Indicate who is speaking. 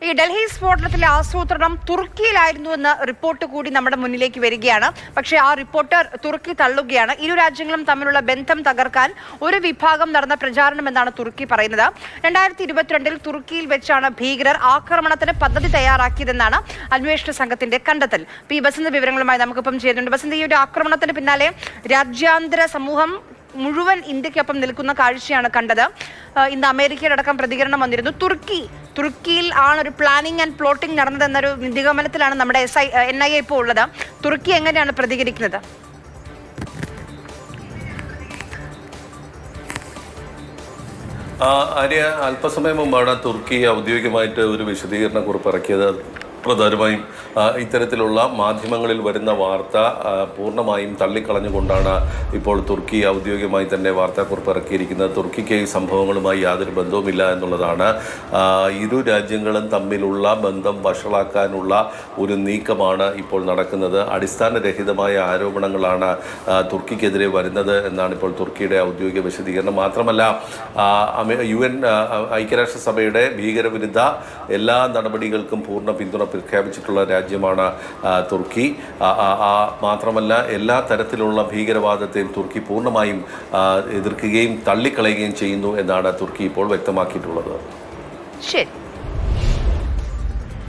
Speaker 1: ഈ ഡൽഹി സ്ഫോടനത്തിലെ ആസൂത്രണം തുർക്കിയിലായിരുന്നുവെന്ന റിപ്പോർട്ട് കൂടി നമ്മുടെ മുന്നിലേക്ക് വരികയാണ്. പക്ഷേ ആ റിപ്പോർട്ട് തുർക്കി തള്ളുകയാണ്. ഇരു രാജ്യങ്ങളും തമ്മിലുള്ള ബന്ധം തകർക്കാൻ ഒരു വിഭാഗം നടന്ന പ്രചാരണമെന്നാണ് തുർക്കി പറയുന്നത്. 2022 തുർക്കിയിൽ വെച്ചാണ് ഭീകരർ ആക്രമണത്തിന് പദ്ധതി തയ്യാറാക്കിയതെന്നാണ് അന്വേഷണ സംഘത്തിന്റെ കണ്ടെത്തൽ. പി ബസന്ത് വിവരങ്ങളുമായി നമുക്കിപ്പം ചേരുന്നുണ്ട്. ബസന്ത്, ഈ ഒരു ആക്രമണത്തിന് പിന്നാലെ രാജ്യാന്തര സമൂഹം മുഴുവൻ ഇന്ത്യക്കൊപ്പം നിൽക്കുന്ന കാഴ്ചയാണ് കണ്ടത്. ഇന്ന് അമേരിക്കയുടെ അടക്കം പ്രതികരണം വന്നിരുന്നു. തുർക്കിയിൽ ആണ് ഒരു പ്ലാനിങ് ആൻഡ് പ്ലോട്ടിംഗ് നടന്നതെന്നൊരു നിഗമനത്തിലാണ് നമ്മുടെ NIA ഇപ്പോൾ ഉള്ളത്. തുർക്കി എങ്ങനെയാണ് പ്രതികരിക്കുന്നത്?
Speaker 2: ആര്യ, അല്പസമയം മുമ്പാണ് തുർക്കി ഔദ്യോഗികമായിട്ട് ഒരു വിശദീകരണ കുറിപ്പ് ഇറക്കിയത്. പ്രധാനമായും ഇത്തരത്തിലുള്ള മാധ്യമങ്ങളിൽ വരുന്ന വാർത്ത പൂർണ്ണമായും തള്ളിക്കളഞ്ഞുകൊണ്ടാണ് ഇപ്പോൾ തുർക്കി ഔദ്യോഗികമായി തന്നെ വാർത്താക്കുറിപ്പ് ഇറക്കിയിരിക്കുന്നത്. തുർക്കിക്ക് ഈ സംഭവങ്ങളുമായി യാതൊരു ബന്ധവുമില്ല എന്നുള്ളതാണ്. ഇരു രാജ്യങ്ങളും തമ്മിലുള്ള ബന്ധം വഷളാക്കാനുള്ള ഒരു നീക്കമാണ് ഇപ്പോൾ നടക്കുന്നത്. അടിസ്ഥാനരഹിതമായ ആരോപണങ്ങളാണ് തുർക്കിക്കെതിരെ വരുന്നത് എന്നാണ് ഇപ്പോൾ തുർക്കിയുടെ ഔദ്യോഗിക വിശദീകരണം. മാത്രമല്ല, UN ഐക്യരാഷ്ട്രസഭയുടെ ഭീകരവിരുദ്ധ എല്ലാ നടപടികൾക്കും പൂർണ്ണ പിന്തുണ പ്രഖ്യാപിച്ചിട്ടുള്ള രാജ്യമാണ് തുർക്കി. മാത്രമല്ല, എല്ലാ തരത്തിലുള്ള ഭീകരവാദത്തെയും തുർക്കി പൂർണ്ണമായും എതിർക്കുകയും തള്ളിക്കളയുകയും ചെയ്യുന്നു എന്നാണ് തുർക്കി ഇപ്പോൾ വ്യക്തമാക്കിയിട്ടുള്ളത്.
Speaker 1: ശരി.